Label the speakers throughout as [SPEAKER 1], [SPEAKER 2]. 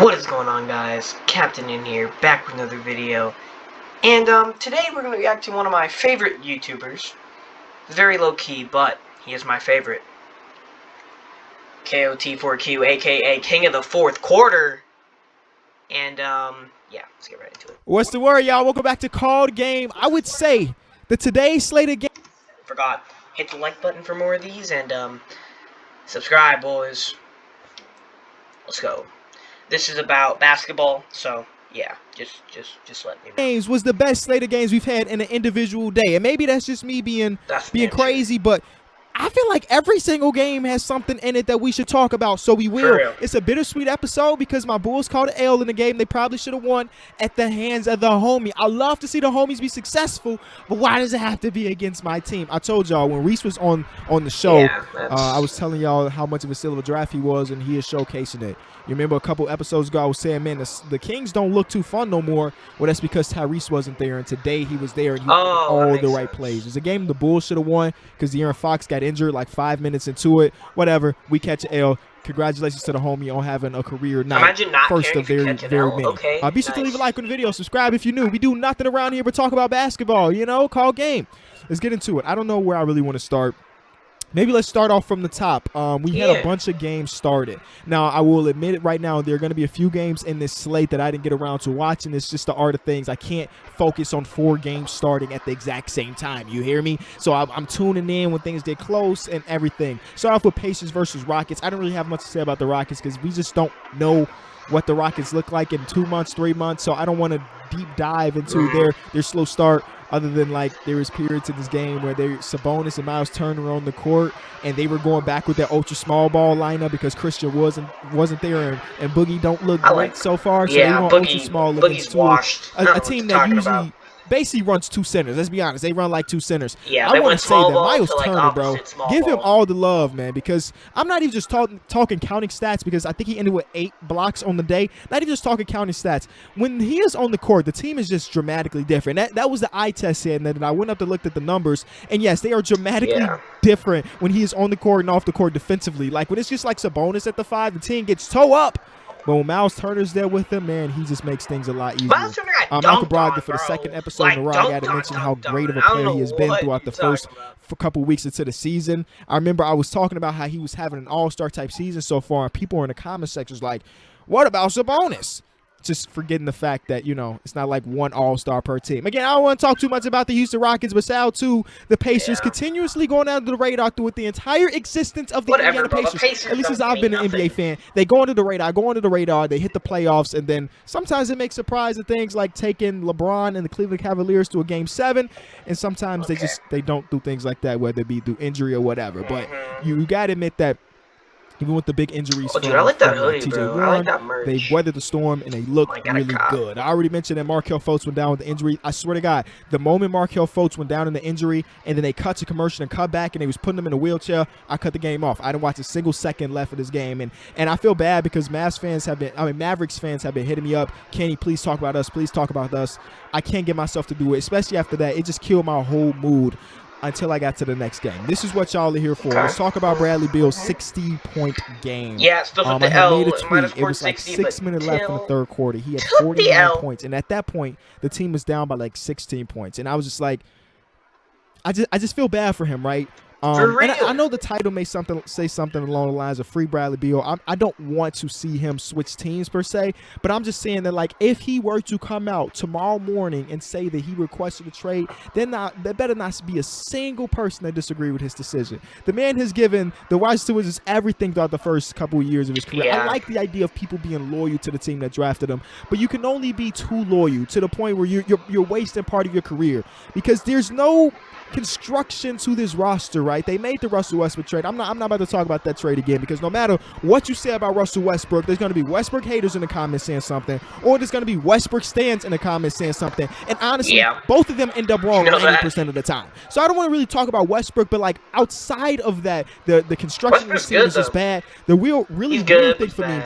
[SPEAKER 1] What is going on, guys? Captain in here, back with another video. And today we're going to react to one of my favorite YouTubers. Very low-key, but he is my favorite. KOT4Q, aka King of the Fourth Quarter. And yeah, let's get right into it.
[SPEAKER 2] What's the word, y'all? Welcome back to Called Game. I would say that today's slate of game.
[SPEAKER 1] Forgot, hit the like button for more of these, and subscribe, boys. Let's go. This is about basketball, so yeah, just let me know.
[SPEAKER 2] Games was the best slate of games we've had in an individual day, and maybe that's just me being crazy, but I feel like every single game has something in it that we should talk about, so we will. It's a bittersweet episode because my Bulls called an L in the game. They probably should have won at the hands of the homie. I love to see the homies be successful, but why does it have to be against my team? I told y'all when Reese was on the show, I was telling y'all how much of a silver draft he was, and he is showcasing it. You remember a couple episodes ago I was saying, man, the Kings don't look too fun no more. Well, that's because Tyrese wasn't there, and today he was there, and he made all the right plays. It's a game the Bulls should have won because De'Aaron Fox got injured like 5 minutes into it. Whatever, we catch an L. Congratulations to the homie on having a career night.
[SPEAKER 1] Imagine not
[SPEAKER 2] first of very many.
[SPEAKER 1] Okay,
[SPEAKER 2] Be sure to leave a like on the video. Subscribe if you're new. We do nothing around here but talk about basketball, you know, call game. Let's get into it. I don't know where I really want to start. Maybe let's start off from the top. We had a bunch of games started. Now, I will admit it right now, there are going to be a few games in this slate that I didn't get around to watching. It's just the art of things. I can't focus on 4 games starting at the exact same time. You hear me? So I'm tuning in when things get close and everything. Start off with Pacers versus Rockets. I don't really have much to say about the Rockets because we just don't know what the Rockets look like in 2 months, 3 months. So I don't want to deep dive into their slow start. Other than, like, there was periods in this game where Sabonis and Miles Turner on the court, and they were going back with their ultra small ball lineup because Christian wasn't there, and Boogie don't look great so far. So they want ultra small against a team that usually basically runs 2 centers. Let's be honest, they run like 2 centers.
[SPEAKER 1] Yeah,
[SPEAKER 2] I want to say that Miles
[SPEAKER 1] like
[SPEAKER 2] Turner, bro, give him all the love, man, because I'm not even just talking counting stats, because I think he ended with 8 blocks on the day. Not even just talking counting stats. When he is on the court, the team is just dramatically different. That was the eye test here, and then I went up and looked at the numbers, and yes, they are dramatically different when he is on the court and off the court defensively. Like when it's just like Sabonis at the 5, the team gets toe up. But when Miles Turner's there with him, man, he just makes things a lot easier. Malcolm Brogdon, for the second episode in a row, I got to mention how great of a player he has been throughout the first couple weeks into the season. I remember I was talking about how he was having an all-star type season so far, and people were in the comment sections like, what about Sabonis? Just forgetting the fact that, you know, it's not like one all-star per team. Again, I don't want to talk too much about the Houston Rockets, but shout out to the Pacers continuously going under the radar throughout the entire existence of the Indiana Pacers. At least as I've been an NBA fan, they go under the radar, they hit the playoffs, and then sometimes it makes surprising things like taking LeBron and the Cleveland Cavaliers to a Game 7, and sometimes they don't do things like that, whether it be through injury or whatever. But you got to admit that even with the big injuries from TJ Warren, they've weathered the storm, and they look really good. I already mentioned that Markelle Fultz went down with the injury. I swear to God, the moment Markelle Fultz went down in the injury, and then they cut to commercial and cut back, and they was putting him in a wheelchair, I cut the game off. I didn't watch a single second left of this game, and I feel bad because Mavericks fans have been hitting me up. Kenny, please talk about us. Please talk about us. I can't get myself to do it, especially after that. It just killed my whole mood until I got to the next game. This is what y'all are here for. Let's talk about Bradley Beal's 60-point game.
[SPEAKER 1] Yeah, still
[SPEAKER 2] I had made a tweet. It was like 6 minutes left in the third quarter. He had 49 points, and at that point, the team was down by like 16 points. And I was just like, I just feel bad for him, right? And I know the title may say something along the lines of free Bradley Beal. I don't want to see him switch teams per se, but I'm just saying that, like, if he were to come out tomorrow morning and say that he requested a trade, there better not be a single person that disagree with his decision. The man has given the Washington Wizards everything throughout the first couple of years of his career. I like the idea of people being loyal to the team that drafted him, but you can only be too loyal to the point where you're wasting part of your career, because there's no construction to this roster, right? They made the Russell Westbrook trade. I'm not about to talk about that trade again, because no matter what you say about Russell Westbrook, there's going to be Westbrook haters in the comments saying something, or there's going to be Westbrook stands in the comments saying something. And honestly, both of them end up wrong 90% of the time. So I don't want to really talk about Westbrook, but like outside of that, the construction of the team is just bad. The really thing for me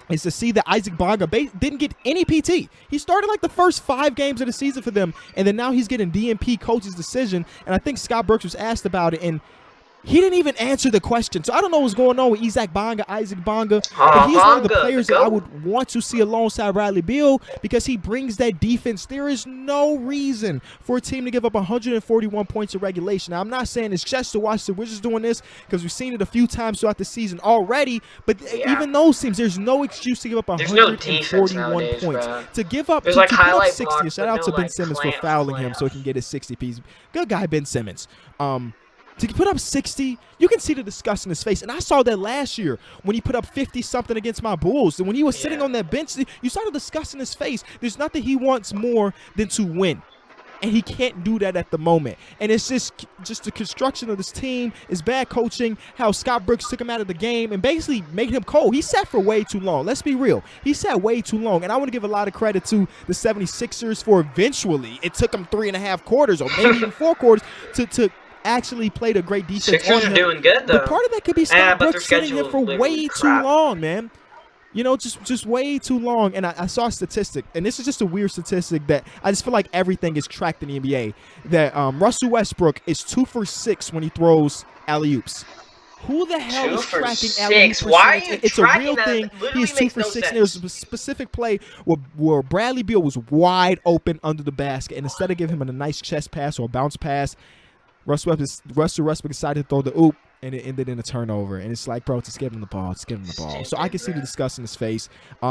[SPEAKER 2] is to see that Isaac Bonga didn't get any PT. He started like the first 5 games of the season for them, and then now he's getting DNP coach's decision. And I think Scott Brooks was asked about it, and He didn't even answer the question. So I don't know what's going on with Isaac Bonga, but he's one of the
[SPEAKER 1] Bonga,
[SPEAKER 2] players that I would want to see alongside Bradley Beal because he brings that defense. There is no reason for a team to give up 141 points in regulation. Now, I'm not saying it's just to watch the Wizards doing this because we've seen it a few times throughout the season already, but even those teams, there's no excuse to give up 141 points.
[SPEAKER 1] Bro.
[SPEAKER 2] To give up,
[SPEAKER 1] There's
[SPEAKER 2] to
[SPEAKER 1] like
[SPEAKER 2] put up
[SPEAKER 1] highlight
[SPEAKER 2] 60,
[SPEAKER 1] blocks,
[SPEAKER 2] shout
[SPEAKER 1] but
[SPEAKER 2] out
[SPEAKER 1] no,
[SPEAKER 2] to Ben
[SPEAKER 1] like,
[SPEAKER 2] Simmons for fouling him so he can get his 60 piece. Good guy, Ben Simmons. To put up 60, you can see the disgust in his face. And I saw that last year when he put up 50-something against my Bulls. And when he was sitting on that bench, you saw the disgust in his face. There's nothing he wants more than to win. And he can't do that at the moment. And it's just the construction of this team is bad coaching, how Scott Brooks took him out of the game and basically made him cold. He sat for way too long. Let's be real. He sat way too long. And I want to give a lot of credit to the 76ers for eventually, it took them 3.5 quarters or maybe even 4 quarters to actually played a great defense.
[SPEAKER 1] Sixers are doing good, though.
[SPEAKER 2] But part of that could be Scott Brooks sitting here for way too long, man. You know, just way too long. And I saw a statistic, and this is just a weird statistic that I just feel like everything is tracked in the NBA, that Russell Westbrook is 2 for 6 when he throws alley-oops. Who the hell is tracking alley-oop percentage?
[SPEAKER 1] Why are you
[SPEAKER 2] it's a real thing. He is 2 for 6. And there's a specific play where Bradley Beal was wide open under the basket, and instead of giving him a nice chest pass or a bounce pass, Russell Westbrook decided to throw the oop, and it ended in a turnover. And it's like, bro, just give him the ball. Just give him the ball. So I can see the disgust in his face.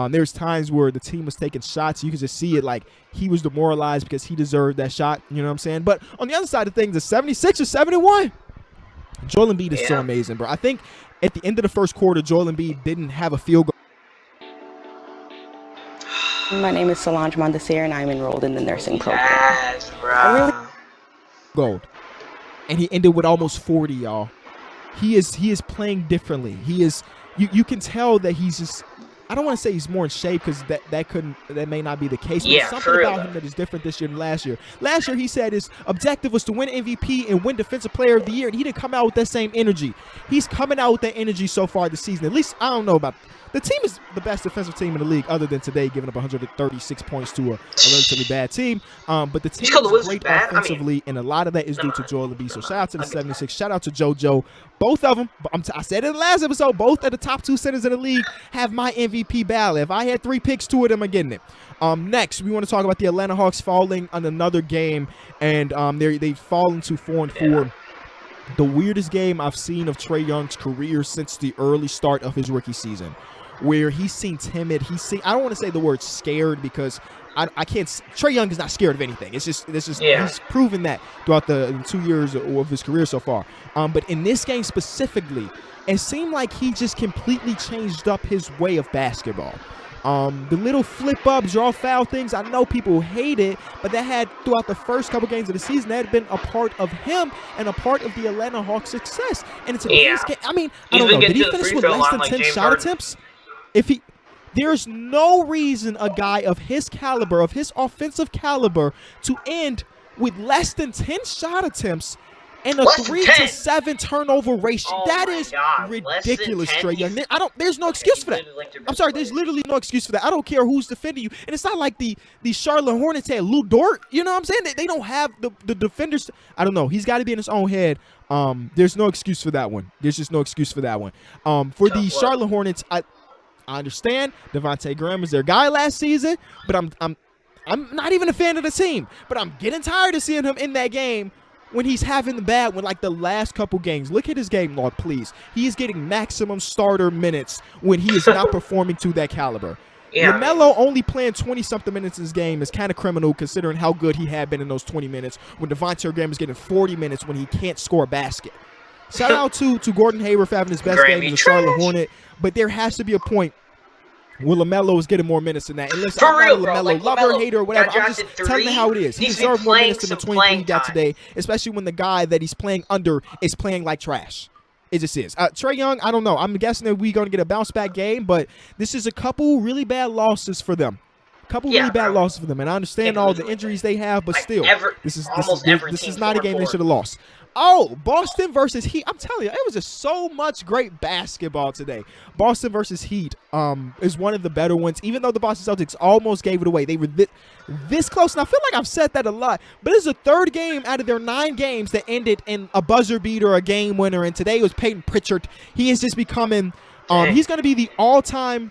[SPEAKER 2] There's times where the team was taking shots. You can just see it like he was demoralized because he deserved that shot. You know what I'm saying? But on the other side of things, the 76 or 71, Joel Embiid is so amazing, bro. I think at the end of the first quarter, Joel Embiid didn't have a field goal.
[SPEAKER 3] My name is Solange Mondesir, and I'm enrolled in the nursing program.
[SPEAKER 1] Yes, bro.
[SPEAKER 2] Gold. And he ended with almost 40, y'all. He is playing differently. He is you can tell that he's just, I don't want to say he's more in shape because that may not be the case. But there's something about him that is different this year than last year. Last year he said his objective was to win MVP and win Defensive Player of the Year, and he didn't come out with that same energy. He's coming out with that energy so far this season. At least I don't know about. The team is the best defensive team in the league, other than today giving up 136 points to a relatively bad team. But the team is great offensively, and a lot of that is due to Joel Embiid. So shout out to the 76. Shout out to JoJo. Both of them, I said it in the last episode, both of the top 2 centers in the league have my MVP ballot. If I had 3 picks, 2 of them are getting it. Next, we want to talk about the Atlanta Hawks falling on another game, and they've fallen to 4-4. The weirdest game I've seen of Trae Young's career since the early start of his rookie season, where he seemed timid. I don't want to say the word scared because I can't. Trae Young is not scared of anything. It's just he's proven that throughout the 2 years of his career so far. But in this game specifically, it seemed like he just completely changed up his way of basketball. The little flip up, draw foul things, I know people hate it, but that had, throughout the first couple games of the season, that had been a part of him and a part of the Atlanta Hawks' success. And it's today's game. I mean, I don't know. Did he finish with less than 10 shot attempts? There's no reason a guy of his caliber, of his offensive caliber, to end with less than 10 shot attempts and a 3-to-7 turnover ratio. That is ridiculous, Trae Young. There's no excuse for that. I'm sorry, there's literally no excuse for that. I don't care who's defending you. And it's not like the Charlotte Hornets had Lou Dort. You know what I'm saying? They don't have the defenders. I don't know. He's got to be in his own head. There's no excuse for that one. There's just no excuse for that one. For the Charlotte Hornets, I understand Devontae Graham was their guy last season, but I'm not even a fan of the team. But I'm getting tired of seeing him in that game when he's having the bad one, like the last couple games. Look at his game log, please. He is getting maximum starter minutes when he is not performing to that caliber. LaMelo only playing 20-something minutes in this game is kind of criminal considering how good he had been in those 20 minutes when Devontae Graham is getting 40 minutes when he can't score a basket. Shout out to Gordon Hayward for having his best game as a Charlotte Hornet, but there has to be a point where LaMelo is getting more minutes than that. And listen, I'm not a LaMelo lover, hater, or whatever. I'm just telling you how it is. He deserves more minutes than the 23 he got today, especially when the guy that he's playing under is playing like trash. It just is. Trae Young, I don't know. I'm guessing that we're going to get a bounce-back game, but this is a couple really bad losses for them. couple
[SPEAKER 1] Yeah,
[SPEAKER 2] really bad
[SPEAKER 1] bro.
[SPEAKER 2] losses for them, and I understand
[SPEAKER 1] Can't
[SPEAKER 2] all
[SPEAKER 1] lose
[SPEAKER 2] the
[SPEAKER 1] like
[SPEAKER 2] injuries
[SPEAKER 1] that.
[SPEAKER 2] they have, but
[SPEAKER 1] Like,
[SPEAKER 2] still,
[SPEAKER 1] almost every
[SPEAKER 2] this
[SPEAKER 1] team
[SPEAKER 2] is not a game they
[SPEAKER 1] 4-4.
[SPEAKER 2] should have lost. Oh, Boston versus Heat. I'm telling you, it was just so much great basketball today. Boston versus Heat is one of the better ones, even though the Boston Celtics almost gave it away. They were this close, and I feel like I've said that a lot, but it's the third game out of their 9 games that ended in a buzzer beater, a game winner, and today it was Peyton Pritchard. He is just becoming, he's going to be the all-time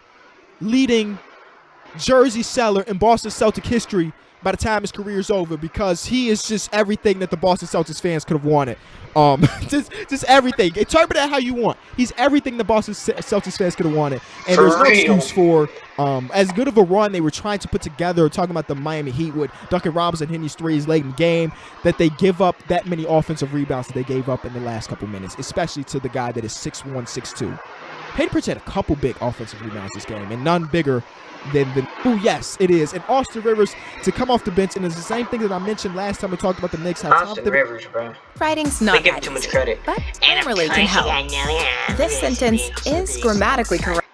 [SPEAKER 2] leading jersey seller in Boston Celtic history by the time his career is over, because he is just everything that the Boston Celtics fans could have wanted. Just everything. Interpret it how you want. He's everything the Boston Celtics fans could have wanted. And there's no excuse for as good of a run they were trying to put together, talking about the Miami Heat with Duncan Robinson hitting these threes late in the game, that they give up that many offensive rebounds that they gave up in the last couple minutes, especially to the guy that is 6'1", 6'2". Peyton Pritchard had a couple big offensive rebounds this game, and none bigger than oh yes, it is. And Austin Rivers to come off the bench, and it's the same thing that I mentioned last time we talked about the Knicks.
[SPEAKER 1] Austin Rivers, bro.
[SPEAKER 4] Writing's
[SPEAKER 1] They
[SPEAKER 4] not
[SPEAKER 1] give him
[SPEAKER 4] that
[SPEAKER 1] too much
[SPEAKER 4] easy,
[SPEAKER 1] credit.
[SPEAKER 4] but Grammarly can help. This sentence is grammatically correct.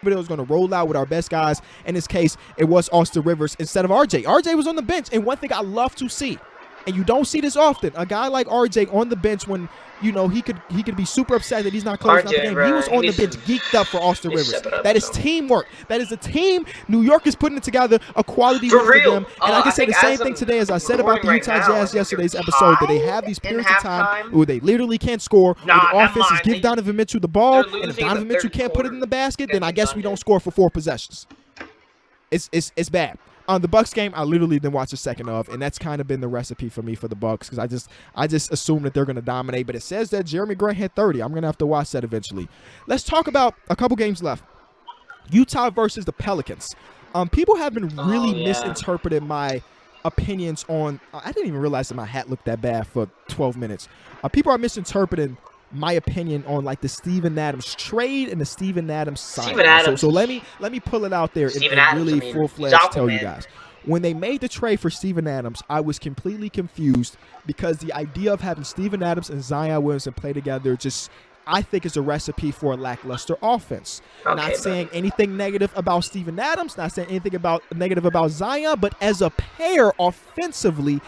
[SPEAKER 2] But it was going to roll out with our best guys. In this case, it was Austin Rivers instead of RJ. RJ was on the bench, and one thing I love to see, and you don't see this often, a guy like RJ on the bench when, you know, he could be super upset that he's not closing out the game. He was on the bench geeked up for Austin Rivers. That is teamwork. That is a team. New York is putting it together, a quality win for them. And I can say the same thing today as I said about the Utah Jazz yesterday's episode, that they have these periods of time where they literally can't score, where the offense is give Donovan Mitchell the ball, and if Donovan Mitchell can't put it in the basket, then I guess we don't score for 4 possessions. It's bad. On the Bucks game, I literally didn't watch a second of, and that's kind of been the recipe for me for the Bucks, because I just assume that they're going to dominate. But it says that Jeremy Grant hit 30. I'm going to have to watch that eventually. Let's talk about a couple games left. Utah versus the Pelicans. People have been really misinterpreting my opinions on. I didn't even realize that my hat looked that bad for 12 minutes. People are misinterpreting my opinion on like the Steven Adams trade and the Steven Adams signing. So let me pull it out there and really full-fledged tell you guys. When they made the trade for Steven Adams, I was completely confused, because the idea of having Steven Adams and Zion Williamson play together just, I think, is a recipe for a lackluster offense. Not saying anything negative about Steven Adams, not saying anything negative about Zion, but as a pair offensively,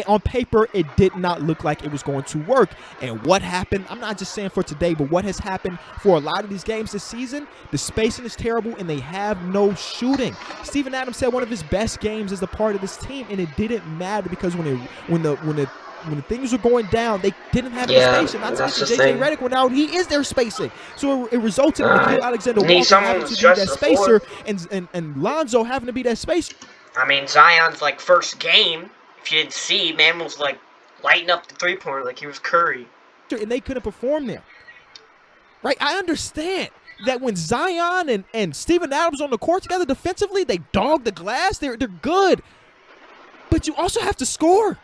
[SPEAKER 2] on paper, it did not look like it was going to work. And what happened, I'm not just saying for today, but what has happened for a lot of these games this season, the spacing is terrible and they have no shooting. Steven Adams had one of his best games as a part of this team, and it didn't matter, because when the things were going down, they didn't have any spacing. Not to mention J.J. Redick went out, he is their spacing. So it resulted in Nickeil Alexander-Walker having to be that spacer and Lonzo having to be that spacer.
[SPEAKER 1] I mean, Zion's like first game, if you didn't see, man was like lighting up the three-pointer like he was Curry.
[SPEAKER 2] And they couldn't perform there. Right? I understand that when Zion and Steven Adams on the court together defensively, they dog the glass. They're good. But you also have to score.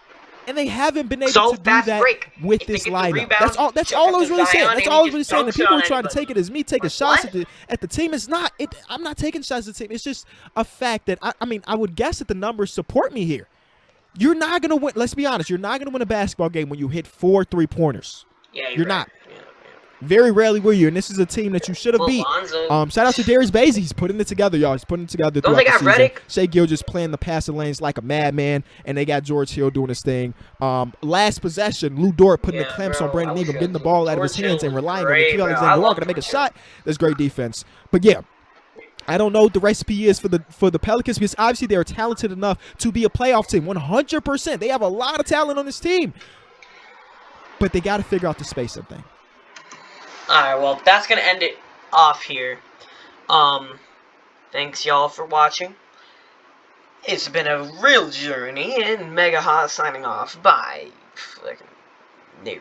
[SPEAKER 2] And they haven't been able to do that with this lineup. That's all I was really saying. That's all I was really saying. And people are trying to take it as me taking shots at the team. It's not. I'm not taking shots at the team. It's just a fact that, I mean, I would guess that the numbers support me here. You're not going to win. Let's be honest. You're not going to win a basketball game when you hit 4 3-pointers.
[SPEAKER 1] Yeah,
[SPEAKER 2] you're not. Very rarely will you, and this is a team that you should have beat. Shout out to Darius Bazey. He's putting it together, y'all. He's putting it together throughout the season. Redick? Shai Gilgeous playing the passing lanes like a madman, and they got George Hill doing his thing. Last possession, Lou Dort putting the clamps on Brandon Ingram, getting the ball out of his hands and relying on Nickeil Alexander-Walker to make a shot. That's great defense. But yeah, I don't know what the recipe is for the Pelicans, because obviously they are talented enough to be a playoff team. 100%. They have a lot of talent on this team. But they got to figure out the spacing thing.
[SPEAKER 1] Alright, well, that's going to end it off here. Thanks, y'all, for watching. It's been a real journey, and Mega Hot signing off. Bye. Fucking noob.